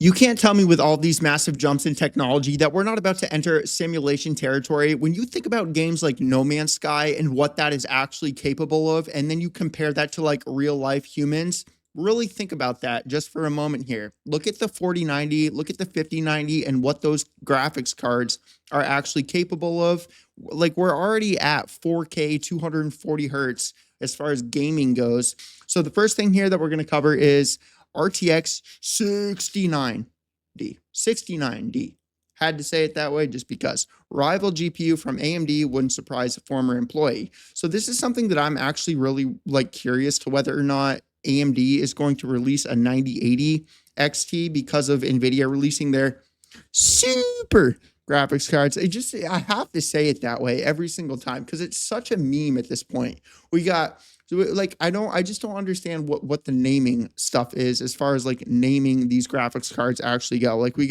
You can't tell me with all these massive jumps in technology that we're not about to enter simulation territory. When you think about games like No Man's Sky and what that is actually capable of, and then you compare that to like real life humans, really think about that just for a moment here. Look at the 4090, look at the 5090, and what those graphics cards are actually capable of. Like, we're already at 4K, 240 hertz as far as gaming goes. So the first thing here that we're going to cover is RTX 69D. 69D. Had to say it that way just because. Rival GPU from AMD wouldn't surprise a former employee. So this is something that I'm actually really like curious to whether or not AMD is going to release a 9080 XT because of NVIDIA releasing their super graphics cards. I have to say it that way every single time because it's such a meme at this point. We got like I just don't understand what the naming stuff is as far as like naming these graphics cards actually go. Like we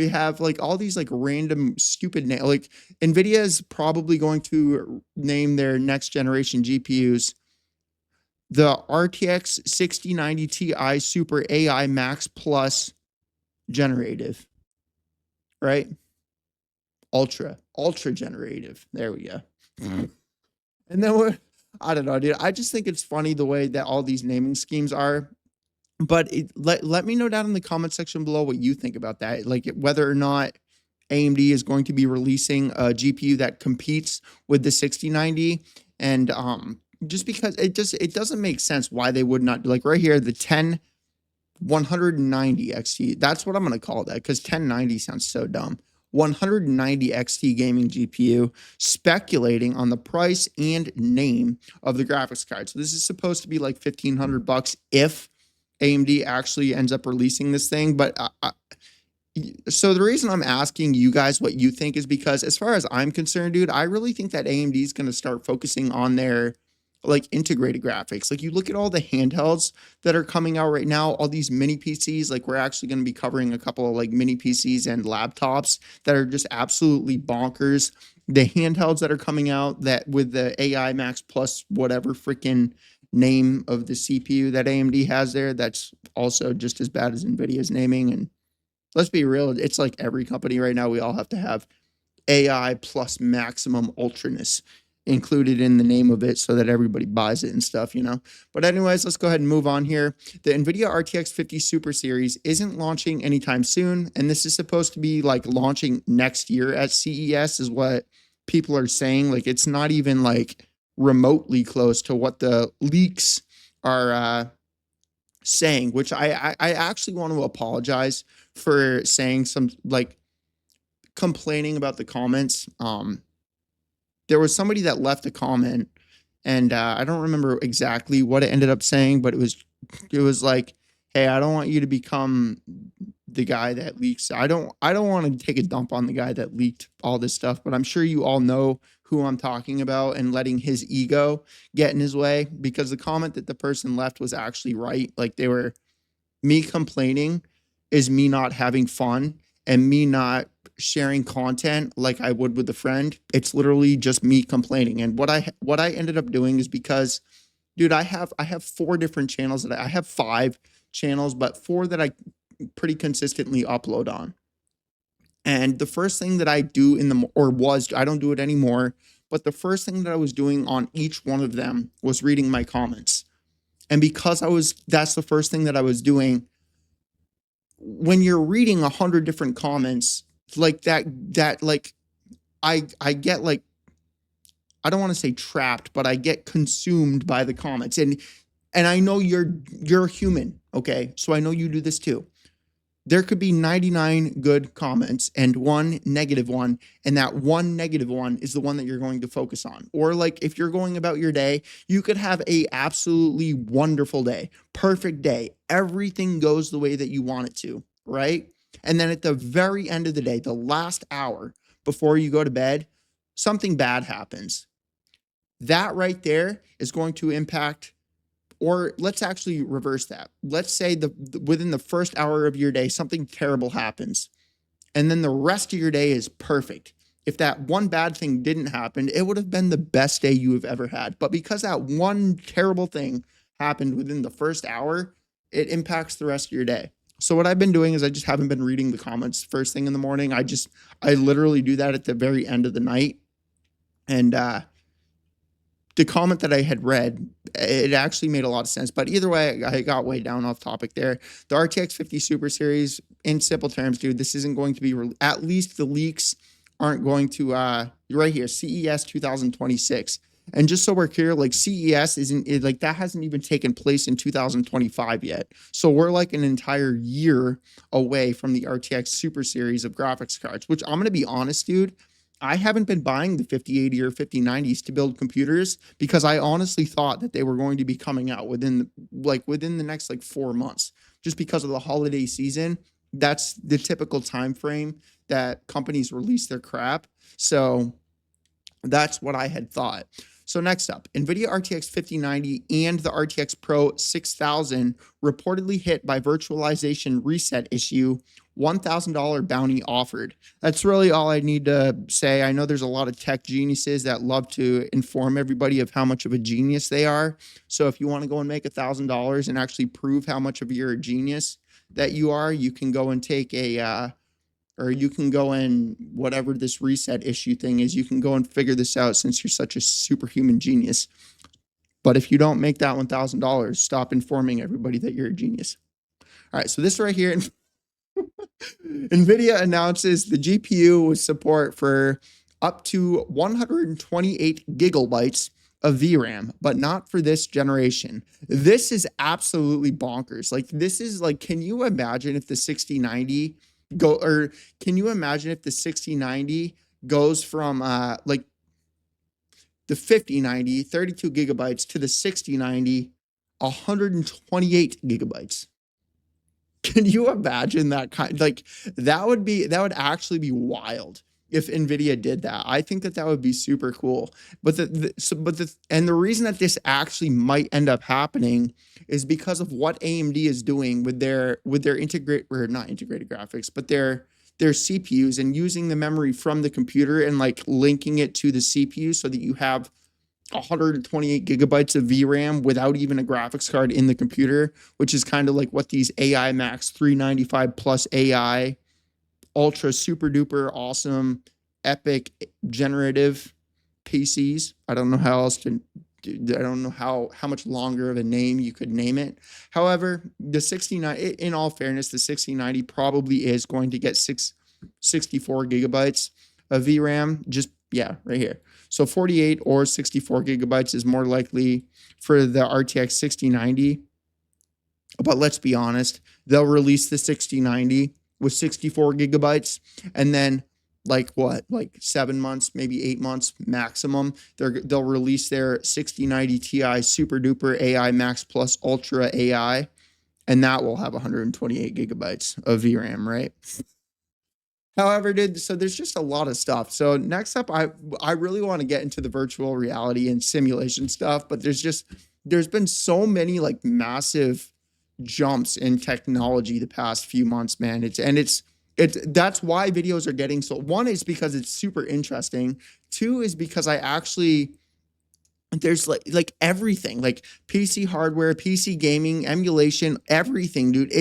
have like all these like random stupid name, like NVIDIA is probably going to name their next generation GPUs the RTX 6090 Ti Super AI Max Plus Generative, right? Ultra generative. There we go. And then I don't know, dude. I just think it's funny the way that all these naming schemes are. But let me know down in the comment section below what you think about that. Like whether or not AMD is going to be releasing a GPU that competes with the 6090. And just because it doesn't make sense why they would not, like right here, the 190 XT. That's what I'm going to call that because 1090 sounds so dumb. 190 XT gaming GPU, speculating on the price and name of the graphics card. So this is supposed to be like $1,500 if AMD actually ends up releasing this thing. But so the reason I'm asking you guys what you think is because as far as I'm concerned, dude, I really think that AMD is going to start focusing on their like integrated graphics. Like you look at all the handhelds that are coming out right now, all these mini PCs, like we're actually going to be covering a couple of like mini PCs and laptops that are just absolutely bonkers. The handhelds that are coming out that with the AI Max Plus, whatever freaking name of the CPU that AMD has there, that's also just as bad as NVIDIA's naming. And let's be real, it's like every company right now, we all have to have AI plus maximum ultraness included in the name of it so that everybody buys it and stuff, you know. But anyways, let's go ahead and move on here. The NVIDIA RTX 50 Super Series isn't launching anytime soon, and this is supposed to be like launching next year at CES is what people are saying. Like it's not even like remotely close to what the leaks are saying, which I actually want to apologize for saying some like complaining about the comments. There was somebody that left a comment and I don't remember exactly what it ended up saying, but it was like, hey, I don't want you to become the guy that leaks. I don't want to take a dump on the guy that leaked all this stuff, but I'm sure you all know who I'm talking about and letting his ego get in his way because the comment that the person left was actually right. Like me complaining is me not having fun and me not sharing content like I would with a friend. It's literally just me complaining. And what I ended up doing is because, dude, I have 4 different channels that I have 5 channels, but 4 that I pretty consistently upload on. And the first thing that I do I don't do it anymore, but the first thing that I was doing on each one of them was reading my comments. And because that's the first thing that I was doing, when you're reading 100 different comments like that like I get like, I don't want to say trapped, but I get consumed by the comments. And I know you're human, okay? So I know you do this too. There could be 99 good comments and 1 negative one, and that 1 negative one is the one that you're going to focus on. Or like if you're going about your day, you could have a absolutely wonderful day, perfect day. Everything goes the way that you want it to, right? And then at the very end of the day, the last hour before you go to bed, something bad happens. That right there is going to impact. Or let's actually reverse that. Let's say within the first hour of your day, something terrible happens. And then the rest of your day is perfect. If that one bad thing didn't happen, it would have been the best day you have ever had. But because that one terrible thing happened within the first hour, it impacts the rest of your day. So what I've been doing is I just haven't been reading the comments first thing in the morning. I literally do that at the very end of the night. And the comment that I had read, it actually made a lot of sense. But either way, I got way down off topic there. The RTX 50 Super Series, in simple terms, dude, this isn't going to be, at least the leaks aren't going to, right here, CES 2026. And just so we're clear, like CES like that hasn't even taken place in 2025 yet. So we're like an entire year away from the RTX Super Series of graphics cards, which I'm going to be honest, dude, I haven't been buying the 5080 or 5090s to build computers because I honestly thought that they were going to be coming out within the next like 4 months, just because of the holiday season. That's the typical time frame that companies release their crap. So that's what I had thought. So next up, NVIDIA RTX 5090 and the RTX Pro 6000 reportedly hit by virtualization reset issue, $1,000 bounty offered. That's really all I need to say. I know there's a lot of tech geniuses that love to inform everybody of how much of a genius they are. So if you want to go and make $1,000 and actually prove how much of you're a genius that you are, you can go and take or you can go and whatever this reset issue thing is, you can go and figure this out since you're such a superhuman genius. But if you don't make that $1,000, stop informing everybody that you're a genius. All right, so this right here, NVIDIA announces the GPU with support for up to 128 gigabytes of VRAM, but not for this generation. This is absolutely bonkers. Like, this is like, can you imagine if the 6090 can you imagine if the 6090 goes from like the 5090, 32 gigabytes to the 6090, 128 gigabytes? Can you imagine that kind? Like that would actually be wild if NVIDIA did that. I think that would be super cool. But the reason that this actually might end up happening is because of what AMD is doing with their not integrated graphics, but their CPUs, and using the memory from the computer and like linking it to the CPU so that you have 128 gigabytes of VRAM without even a graphics card in the computer, which is kind of like what these AI Max 395 plus AI ultra super duper awesome epic generative PCs. I don't know how else to I don't know how much longer of a name you could name it. However, the 6090, in all fairness, the 6090 probably is going to get 64 gigabytes of VRAM. Just, yeah, right here. So 48 or 64 gigabytes is more likely for the RTX 6090. But let's be honest, they'll release the 6090 with 64 gigabytes, and then like 7 months, maybe 8 months maximum, they'll release their 6090 Ti super duper AI Max Plus Ultra AI, and that will have 128 gigabytes of VRAM, right? However, dude, so there's just a lot of stuff. So next up, I really want to get into the virtual reality and simulation stuff, but there's been so many like massive jumps in technology the past few months, man. That's why videos are getting so. One is because it's super interesting. Two is because there's like everything, like PC hardware, PC gaming, emulation, everything, dude.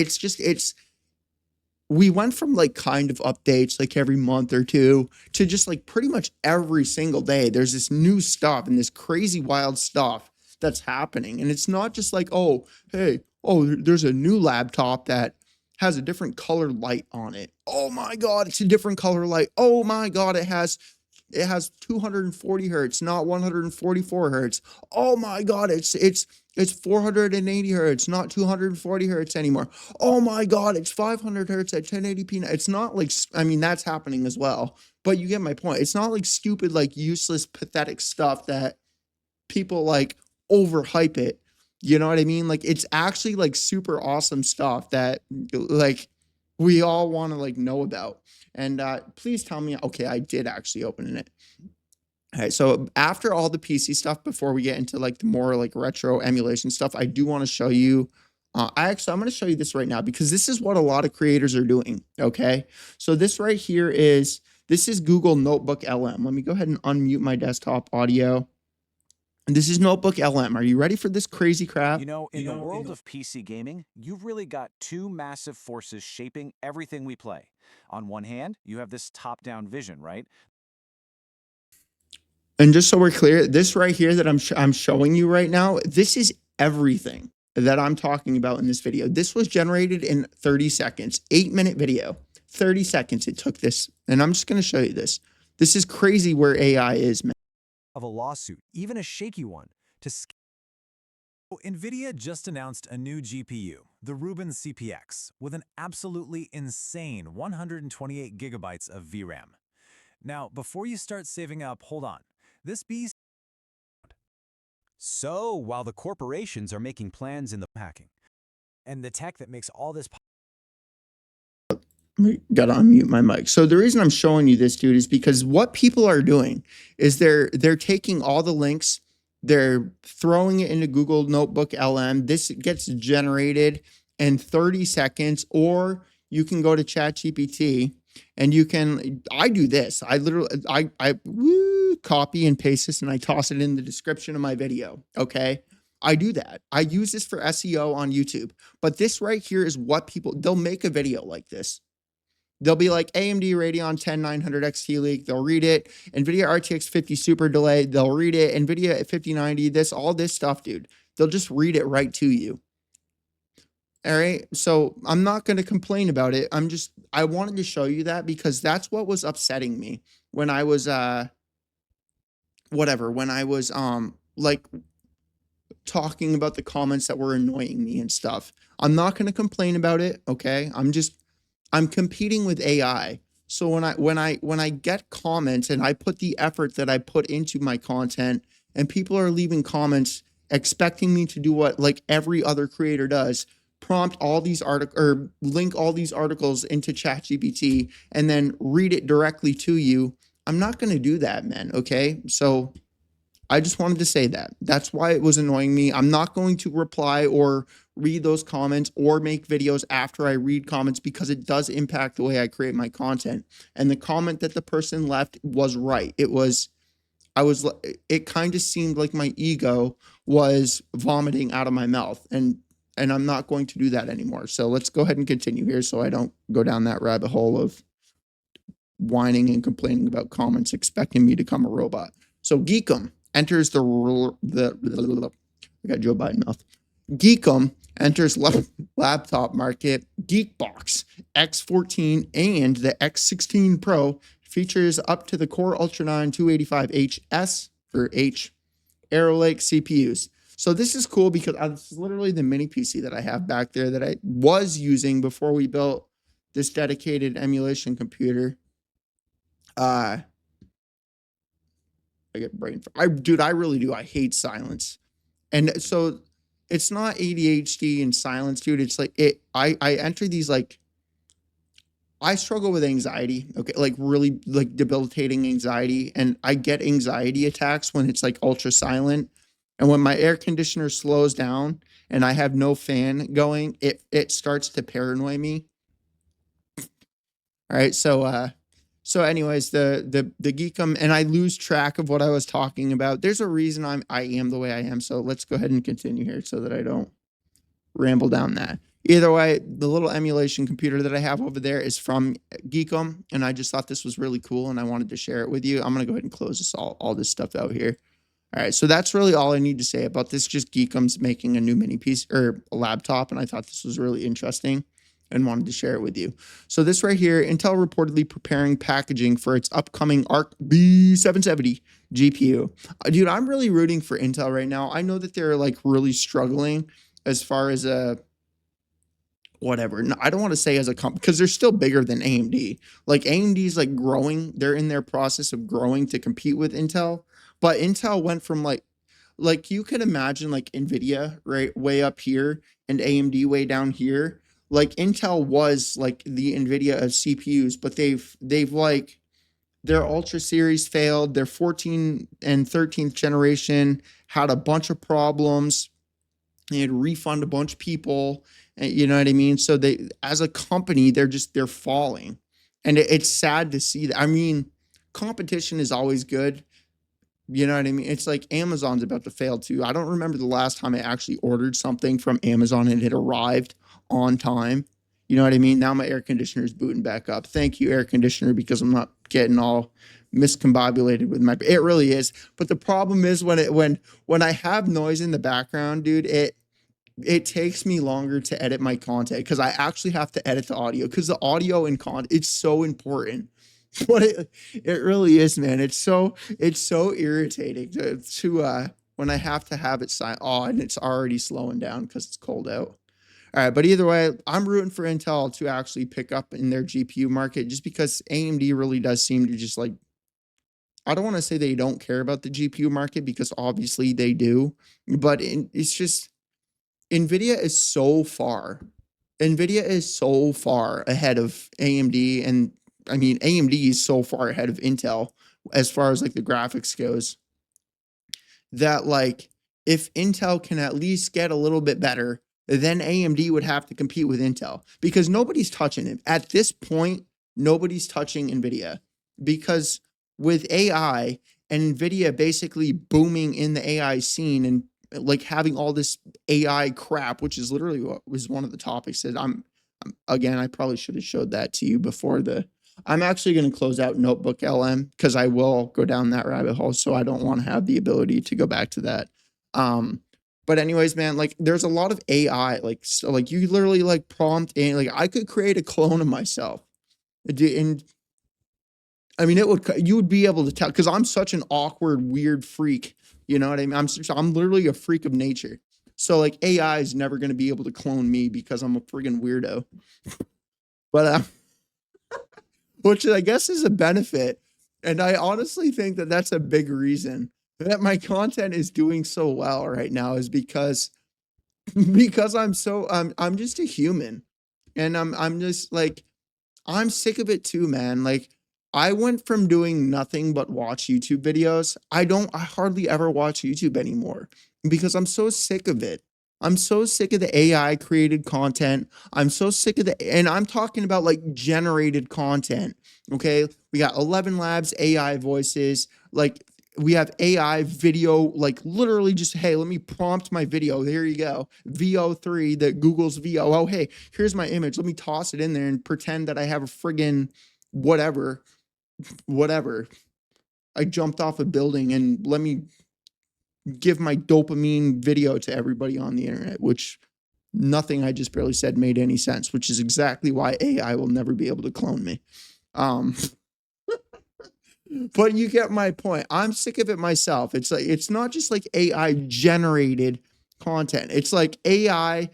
We went from like kind of updates like every month or two to just like pretty much every single day. There's this new stuff and this crazy wild stuff that's happening. And it's not just like, oh, hey, there's a new laptop that has a different color light on it. Oh my God, it's a different color light. Oh my God, it has 240 hertz, not 144 hertz. Oh my God, it's 480 hertz, not 240 hertz anymore. Oh my God, it's 500 hertz at 1080p. It's not like, I mean, that's happening as well, but you get my point. It's not like stupid, like useless, pathetic stuff that people like overhype it. You know what I mean? Like, it's actually like super awesome stuff that like we all want to like know about. And please tell me, okay, I did actually open it. All right, so after all the PC stuff, before we get into like the more like retro emulation stuff, I do want to show you. I'm going to show you this right now because this is what a lot of creators are doing. Okay, so this right here is Google Notebook LM. Let me go ahead and unmute my desktop audio. This is Notebook LM. Are you ready for this crazy crap? You know, in the world of PC gaming, you've really got two massive forces shaping everything we play. On one hand, you have this top-down vision, right? And just so we're clear, this right here that I'm showing you right now, this is everything that I'm talking about in this video. This was generated in 30 seconds, 8-minute video, 30 seconds it took this. And I'm just going to show you this. This is crazy where AI is, man. Of a lawsuit, even a shaky one, to scale. NVIDIA just announced a new GPU, the Rubin CPX, with an absolutely insane 128 gigabytes of VRAM. Now, before you start saving up, hold on. This beast. So, while the corporations are making plans in the hacking, and the tech that makes all this Gotta unmute my mic. So the reason I'm showing you this, dude, is because what people are doing is they're taking all the links, they're throwing it into Google Notebook LM. This gets generated in 30 seconds, or you can go to ChatGPT and you can. I do this. I literally copy and paste this and I toss it in the description of my video. Okay. I do that. I use this for SEO on YouTube. But this right here is what people, they'll make a video like this. They'll be like AMD Radeon 10900 XT leak. They'll read it. NVIDIA RTX 50 super delay. They'll read it. NVIDIA 5090, all this stuff, dude. They'll just read it right to you. All right. So I'm not going to complain about it. I wanted to show you that because that's what was upsetting me when I was, like talking about the comments that were annoying me and stuff. I'm not going to complain about it. Okay. I'm competing with AI. So when I get comments and I put the effort that I put into my content and people are leaving comments expecting me to do what like every other creator does, prompt all these articles or link all these articles into ChatGPT and then read it directly to you, I'm not going to do that, man. Okay? So I just wanted to say that. That's why it was annoying me. I'm not going to reply or read those comments or make videos after I read comments because it does impact the way I create my content. And the comment that the person left was right. It kind of seemed like my ego was vomiting out of my mouth, and I'm not going to do that anymore. So let's go ahead and continue here so I don't go down that rabbit hole of whining and complaining about comments expecting me to become a robot. So GEEKOM enters I got Joe Biden mouth. GEEKOM enters laptop market. Geekbox X14 and the X16 Pro features up to the Core Ultra 9 285HS or H Arrow Lake CPUs. So this is cool because this is literally the mini PC that I have back there that I was using before we built this dedicated emulation computer. I get brain. I really do. I hate silence. And so it's not ADHD and silence, dude. It's like I enter these like, I struggle with anxiety. Okay. Like really like debilitating anxiety. And I get anxiety attacks when it's like ultra silent. And when my air conditioner slows down and I have no fan going, it starts to paranoid me. All right. So anyways, the GEEKOM, and I lose track of what I was talking about. There's a reason I am the way I am. So let's go ahead and continue here so that I don't ramble down that. Either way, the little emulation computer that I have over there is from GEEKOM, and I just thought this was really cool and I wanted to share it with you. I'm going to go ahead and close this all this stuff out here. All right, so that's really all I need to say about this. Just GEEKOM's making a new mini piece or a laptop, and I thought this was really interesting and wanted to share it with you. So this right here, Intel reportedly preparing packaging for its upcoming ARC B770 GPU. Dude, I'm really rooting for Intel right now. I know that they're like really struggling as far as whatever. No, I don't want to say as a company because they're still bigger than AMD. Like AMD is like growing. They're in their process of growing to compete with Intel. But Intel went from like you could imagine like NVIDIA right way up here and AMD way down here. Like Intel was like the NVIDIA of CPUs, but they've like their Ultra series failed. Their 14th and 13th generation had a bunch of problems. They had to refund a bunch of people. You know what I mean? So they, as a company, they're falling, and it's sad to see that. I mean, competition is always good, You know what I mean? It's like Amazon's about to fail too. I don't remember the last time I actually ordered something from Amazon and it arrived on time. You know what I mean? Now my air conditioner is booting back up. Thank you, air conditioner, because I'm not getting all miscombobulated with my. It really is. But the problem is when I have noise in the background, dude, it takes me longer to edit my content because I actually have to edit the audio because the audio and content, it's so important. But it really is, man. It's so irritating to when I have to have it silent. Oh, and it's already slowing down because it's cold out. All right, but either way, I'm rooting for Intel to actually pick up in their GPU market just because AMD really does seem to just like, I don't want to say they don't care about the GPU market because obviously they do, but it's just NVIDIA is so far. NVIDIA is so far ahead of AMD, and I mean AMD is so far ahead of Intel as far as like the graphics goes that like if Intel can at least get a little bit better, then AMD would have to compete with Intel because nobody's touching it. At this point, nobody's touching NVIDIA because with AI and NVIDIA basically booming in the AI scene and like having all this AI crap, which is literally what was one of the topics that again, I probably should have showed that to you before I'm actually going to close out Notebook LM because I will go down that rabbit hole. So I don't want to have the ability to go back to that. But anyways, man, like there's a lot of AI, like, so, like you literally like prompt and like I could create a clone of myself. And I mean, you would be able to tell because I'm such an awkward, weird freak. You know what I mean? I'm literally a freak of nature. So like AI is never going to be able to clone me because I'm a friggin' weirdo. But which I guess is a benefit. And I honestly think that that's a big reason that my content is doing so well right now is because I'm just a human. And I'm just like I'm sick of it too, man. Like I went from doing nothing but watch YouTube videos. I hardly ever watch YouTube anymore because I'm so sick of it. I'm so sick of the AI created content. I'm so sick of and I'm talking about like generated content. Okay. We got 11 Labs AI voices. Like we have AI video, like literally just, hey, let me prompt my video. There you go. VO3, that Google's VO. Oh, hey, here's my image. Let me toss it in there and pretend that I have a friggin' whatever. I jumped off a building and let me give my dopamine video to everybody on the internet, which nothing I just barely said made any sense, which is exactly why AI will never be able to clone me. But you get my point. I'm sick of it myself. It's like it's not just like AI generated content. It's like AI,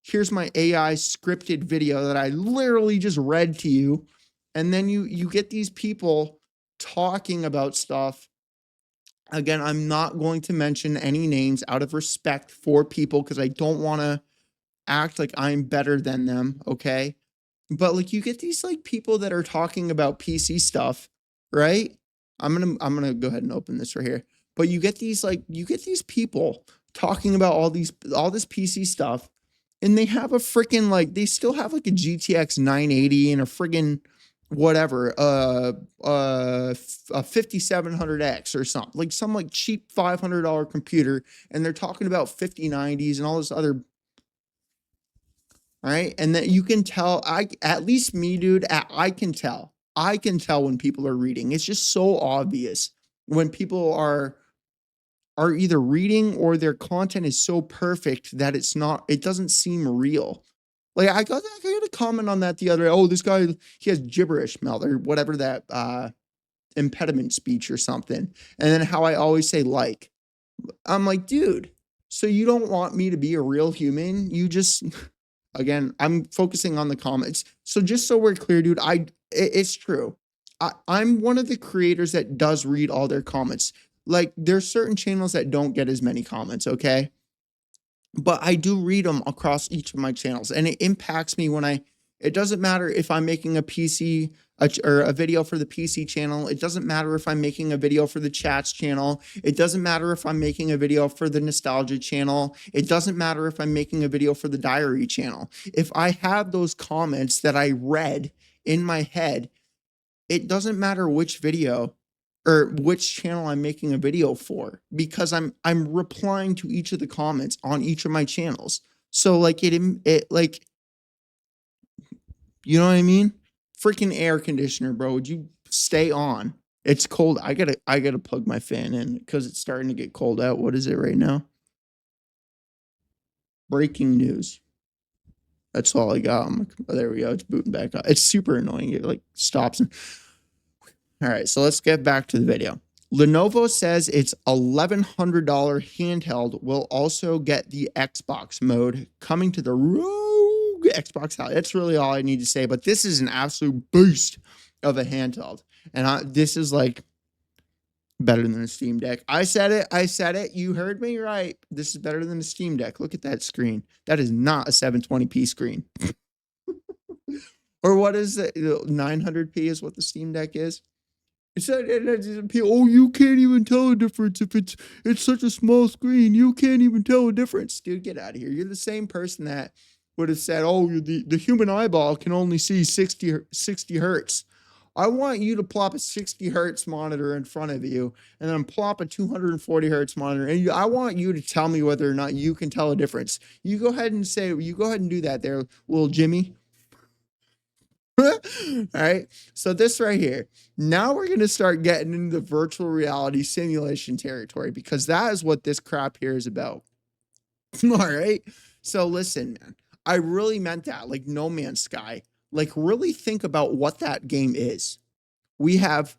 here's my AI scripted video that I literally just read to you. And then you get these people talking about stuff. Again, I'm not going to mention any names out of respect for people because I don't want to act like I'm better than them, okay? But like you get these like people that are talking about PC stuff, right? I'm gonna go ahead and open this right here. But you get these people talking about all this PC stuff, and they have a freaking like they still have like a GTX 980 and a friggin' whatever, a 5700X or something, like some like cheap $500 computer, and they're talking about 5090s and all this other. All right. And then you can tell, at least me, dude, I can tell. I can tell when people are reading. It's just so obvious when people are either reading or their content is so perfect that it doesn't seem real. Like I got a comment on that the other day. Oh, this guy, he has gibberish mouth or whatever that impediment speech or something. And then how I always say like, I'm like, dude, so you don't want me to be a real human? You just again, I'm focusing on the comments. So just so we're clear, dude, it's true. I'm one of the creators that does read all their comments. Like there's certain channels that don't get as many comments, okay? But I do read them across each of my channels, and it impacts me it doesn't matter if I'm making a PC or a video for the PC channel. It doesn't matter if I'm making a video for the chats channel. It doesn't matter if I'm making a video for the nostalgia channel. It doesn't matter if I'm making a video for the diary channel. If I have those comments that I read in my head, it doesn't matter which video or which channel I'm making a video for, because I'm replying to each of the comments on each of my channels. So like it like, you know what I mean? Freaking air conditioner, bro. Would you stay on? It's cold. I gotta plug my fan in because it's starting to get cold out. What is it right now? Breaking news. That's all I got. Oh, there we go. It's booting back up. It's super annoying. It like stops. All right, so let's get back to the video. Lenovo says its $1,100 handheld will also get the Xbox mode coming to the Rogue Xbox house. That's really all I need to say, but this is an absolute beast of a handheld. And this is like better than a Steam Deck. I said it. You heard me right. This is better than a Steam Deck. Look at that screen. That is not a 720p screen. Or what is it? 900p is what the Steam Deck is. It's oh, you can't even tell a difference if it's such a small screen. You can't even tell a difference. Dude, get out of here. You're the same person that would have said, oh, the human eyeball can only see 60 hertz. I want you to plop a 60 hertz monitor in front of you and then plop a 240 hertz monitor. And I want you to tell me whether or not you can tell a difference. You go ahead and do that there, little Jimmy. All right. So this right here, now we're going to start getting into the virtual reality simulation territory, because that is what this crap here is about. All right. So listen, man, I really meant that. Like No Man's Sky, like really think about what that game is. We have,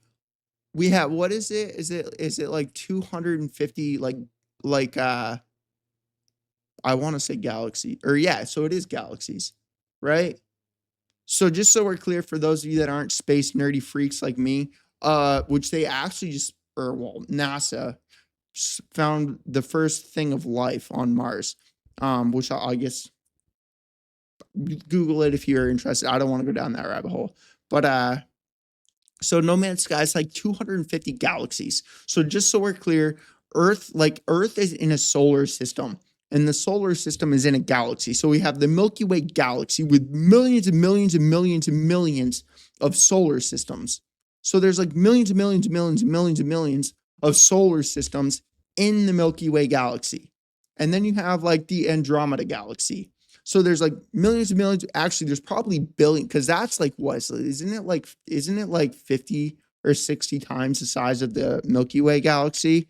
what is it? Is it like 250, I want to say galaxy, or yeah. So it is galaxies, right? So just so we're clear, for those of you that aren't space nerdy freaks like me, which they actually NASA found the first thing of life on Mars, which I guess Google it if you're interested. I don't want to go down that rabbit hole, but so No Man's Sky is like 250 galaxies. So just so we're clear, Earth is in a solar system, and the solar system is in a galaxy. So we have the Milky Way galaxy with millions and millions and millions and millions of solar systems. So there's like millions and millions and millions and millions and millions of solar systems in the Milky Way galaxy. And then you have like the Andromeda galaxy. So there's like millions and millions. Actually, there's probably billion, because that's like what? So isn't it like 50 or 60 times the size of the Milky Way galaxy?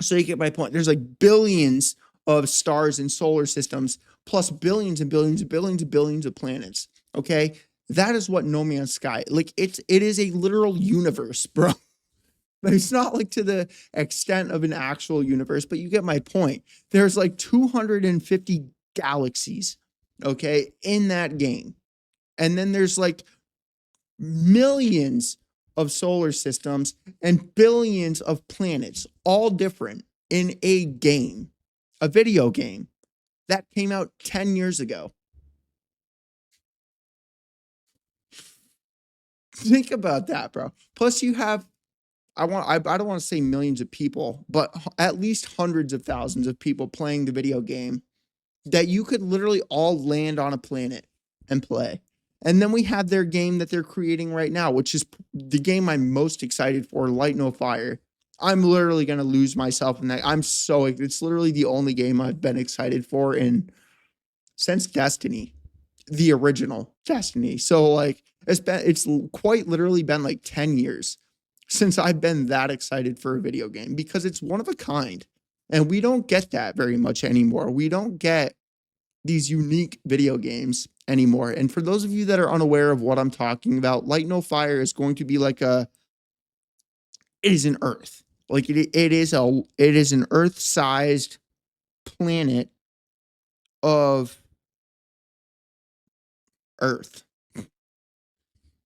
So you get my point. There's like billions of stars and solar systems, plus billions and billions and billions and billions of planets. Okay. That is what No Man's Sky, like it is a literal universe, bro. But it's not like to the extent of an actual universe, but you get my point. There's like 250 galaxies, okay, in that game. And then there's like millions of solar systems and billions of planets, all different, in a game, a video game that came out 10 years ago. Think about that, bro. Plus you have, I don't want to say millions of people, but at least hundreds of thousands of people playing the video game that you could literally all land on a planet and play. And then we have their game that they're creating right now, which is the game I'm most excited for, Light No Fire. I'm literally going to lose myself in that. It's literally the only game I've been excited for since Destiny, the original Destiny. So like it's quite literally been like 10 years since I've been that excited for a video game, because it's one of a kind. And we don't get that very much anymore. We don't get these unique video games anymore. And for those of you that are unaware of what I'm talking about, Light No Fire is going to be like it is an Earth. Like it is an Earth-sized planet of Earth.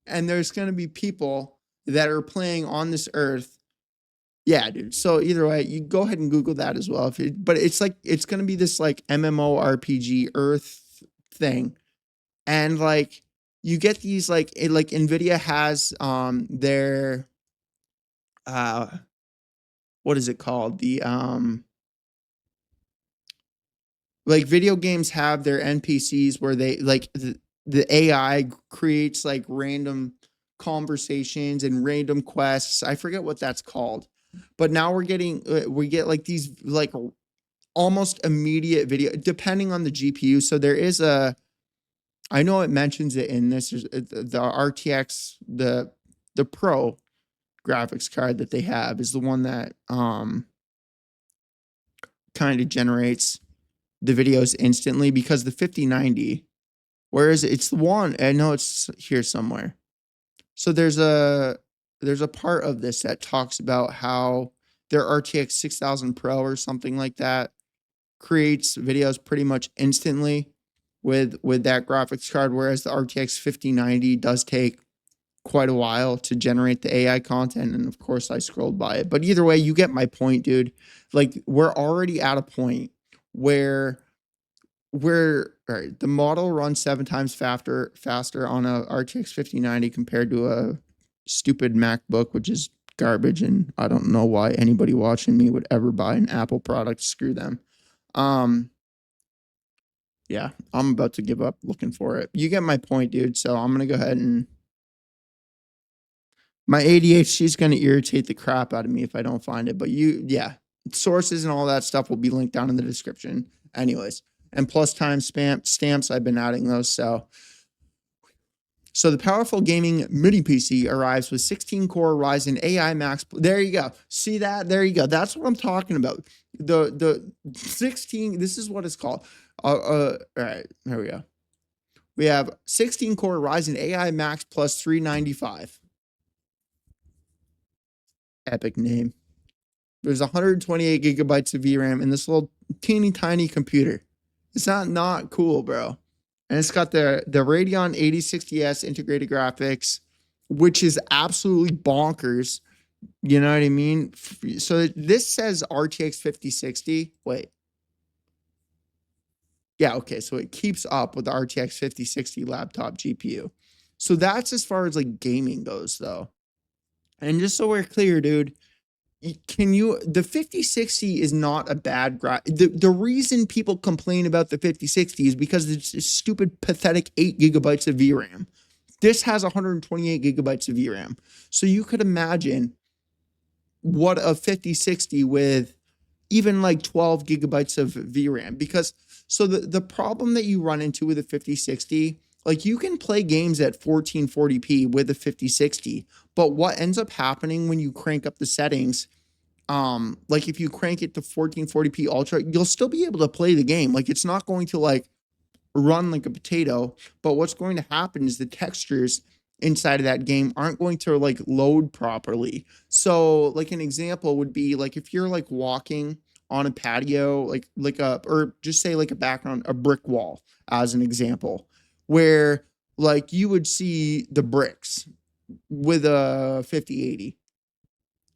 And there's going to be people that are playing on this Earth. Yeah, dude. So either way, you go ahead and Google that as well. But it's going to be this like MMORPG Earth thing. And like you get these like NVIDIA has their what is it called? The like video games have their NPCs where they like the AI creates like random conversations and random quests. I forget what that's called, but now we get like these like almost immediate video depending on the GPU. So there is I know it mentions it in this, the RTX, the Pro graphics card that they have is the one that kind of generates the videos instantly, because the 5090, whereas it's the one, I know it's here somewhere. So there's a part of this that talks about how their RTX 6000 Pro or something like that creates videos pretty much instantly with that graphics card, whereas the RTX 5090 does take quite a while to generate the AI content. And of course I scrolled by it, but either way, you get my point, dude. Like, we're already at a point where all right, the model runs 7 times faster on a RTX 5090 compared to a stupid MacBook, which is garbage. And I don't know why anybody watching me would ever buy an Apple product. Screw them. Yeah, I'm about to give up looking for it. You get my point, dude. So I'm going to go ahead and my ADHD is going to irritate the crap out of me if I don't find it. But yeah, sources and all that stuff will be linked down in the description. Anyways, and plus time stamps, I've been adding those. So the powerful gaming mini PC arrives with 16-core Ryzen AI Max. There you go. See that? There you go. That's what I'm talking about. The 16. This is what it's called. All right, here we go. We have 16-core Ryzen AI Max plus 395. Epic name. There's 128 gigabytes of VRAM in this little teeny tiny computer. It's not cool, bro. And it's got the Radeon 8060S integrated graphics, which is absolutely bonkers. You know what I mean? So this says RTX 5060. Wait. Yeah, okay. So it keeps up with the RTX 5060 laptop GPU. So that's as far as like gaming goes, though. And just so we're clear, dude, the 5060 is not a bad the reason people complain about the 5060 is because it's a stupid, pathetic 8 gigabytes of VRAM. This has 128 gigabytes of VRAM. So you could imagine what a 5060 with even like 12 gigabytes of VRAM, because so the problem that you run into with a 5060, like, you can play games at 1440p with a 5060, but what ends up happening when you crank up the settings, like if you crank it to 1440p ultra, you'll still be able to play the game. Like, it's not going to like run like a potato, but what's going to happen is the textures inside of that game aren't going to like load properly. So like an example would be like if you're like walking on a patio, or just say like a brick wall as an example, where like you would see the bricks with a 5080,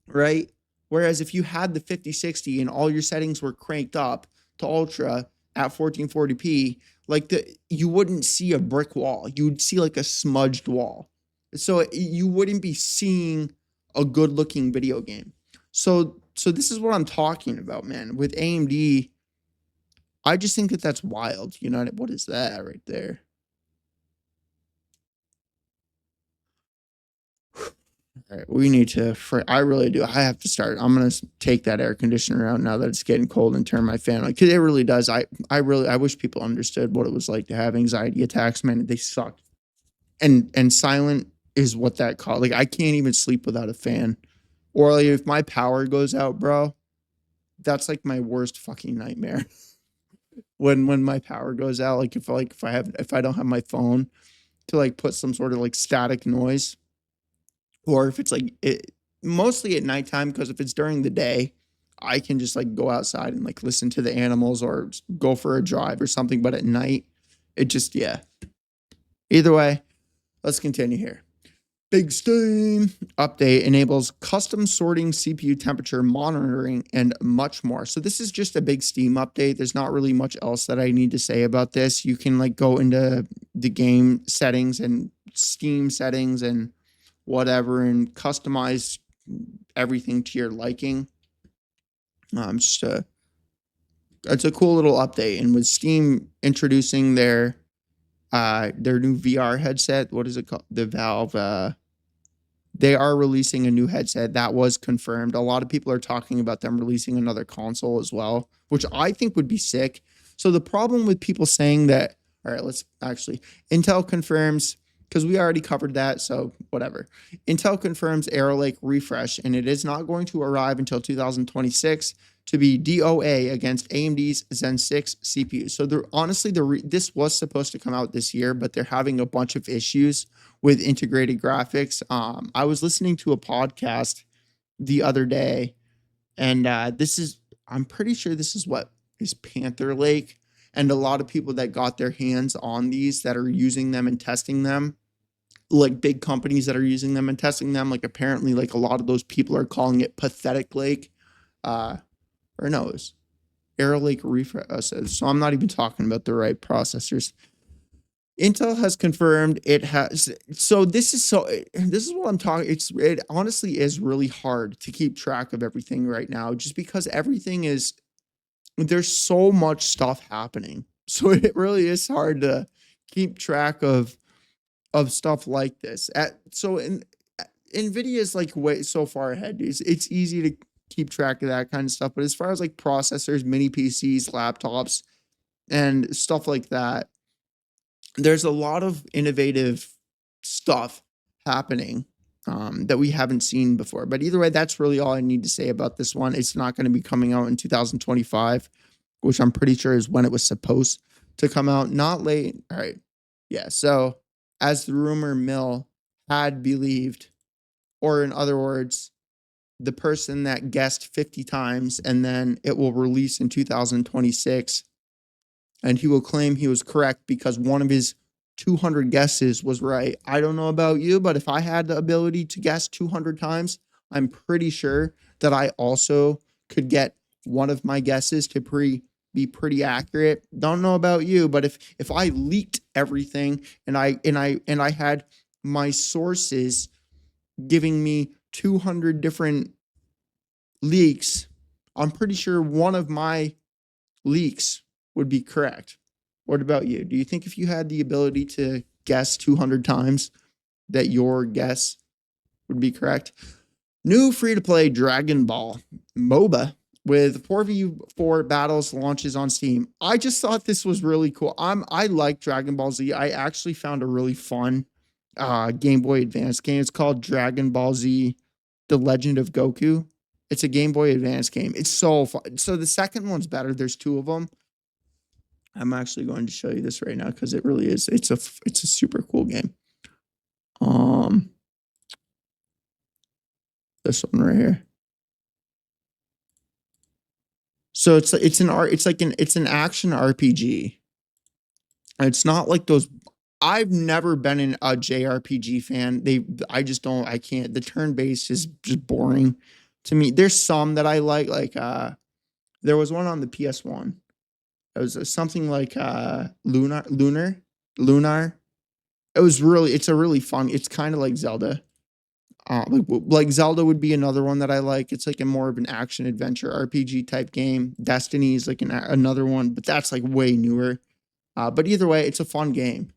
right? Whereas if you had the 5060 and all your settings were cranked up to ultra at 1440p, like you wouldn't see a brick wall. You would see like a smudged wall. So you wouldn't be seeing a good looking video game. So this is what I'm talking about, man. With AMD, I just think that that's wild. You know, what is that right there? All right, we need to. I really do. I have to start. I'm gonna take that air conditioner out now that it's getting cold and turn my fan on, because it really does. I wish people understood what it was like to have anxiety attacks. Man, they suck. And silent is what that called. Like, I can't even sleep without a fan, or like if my power goes out, bro. That's like my worst fucking nightmare. when my power goes out, like if I don't have my phone to like put some sort of like static noise. Or if it's like mostly at nighttime, because if it's during the day, I can just like go outside and like listen to the animals or go for a drive or something. But at night, it just, yeah. Either way, let's continue here. Big Steam update enables custom sorting, CPU temperature monitoring, and much more. So this is just a big Steam update. There's not really much else that I need to say about this. You can like go into the game settings and Steam settings and whatever and customize everything to your liking. It's a cool little update. And with Steam introducing their new VR headset, what is it called? The Valve They are releasing a new headset. That was confirmed. A lot of people are talking about them releasing another console as well, which I think would be sick. So the problem with people saying that, all right, let's actually, Intel confirms, because we already covered that, so whatever. Intel confirms Arrow Lake refresh, and it is not going to arrive until 2026 to be DOA against AMD's Zen 6 CPU. So honestly, this was supposed to come out this year, but they're having a bunch of issues with integrated graphics. I was listening to a podcast the other day, and I'm pretty sure this is what is Panther Lake, and a lot of people that got their hands on these that are using them and testing them, like big companies that are using them and testing them, like apparently like a lot of those people are calling it Pathetic Lake, or no, it's Arrow Lake refresh. So I'm not even talking about the right processors. Intel has confirmed it has. So this is what I'm talking. It honestly is really hard to keep track of everything right now, just because there's so much stuff happening. So it really is hard to keep track of stuff like this. NVIDIA is like way so far ahead. It's easy to keep track of that kind of stuff. But as far as like processors, mini PCs, laptops, and stuff like that, there's a lot of innovative stuff happening that we haven't seen before. But either way, that's really all I need to say about this one. It's not going to be coming out in 2025, which I'm pretty sure is when it was supposed to come out. Not late. All right. Yeah. So as the rumor mill had believed, or in other words, the person that guessed 50 times and then it will release in 2026, and he will claim he was correct because one of his 200 guesses was right. I don't know about you, but if I had the ability to guess 200 times, I'm pretty sure that I also could get one of my guesses to be pretty accurate. Don't know about you, but if I leaked everything and I had my sources giving me 200 different leaks, I'm pretty sure one of my leaks would be correct. What about you? Do you think if you had the ability to guess 200 times that your guess would be correct? New free-to-play Dragon Ball MOBA with 4v4 battles launches on Steam. I just thought this was really cool. I like Dragon Ball Z. I actually found a really fun Game Boy Advance game. It's called Dragon Ball Z: The Legend of Goku. It's a Game Boy Advance game. It's so fun. So the second one's better. There's two of them. I'm actually going to show you this right now because it really is. It's a super cool game. This one right here. So it's an action RPG. It's not like those. I've never been a JRPG fan. I just don't. I can't. The turn based is just boring to me. There's some that I like there was one on the PS1. It was something like Lunar. It's a really fun. It's kind of like Zelda. Like Zelda would be another one that I like. It's like a more of an action adventure RPG type game. Destiny is like another one, but that's like way newer. But either way, it's a fun game.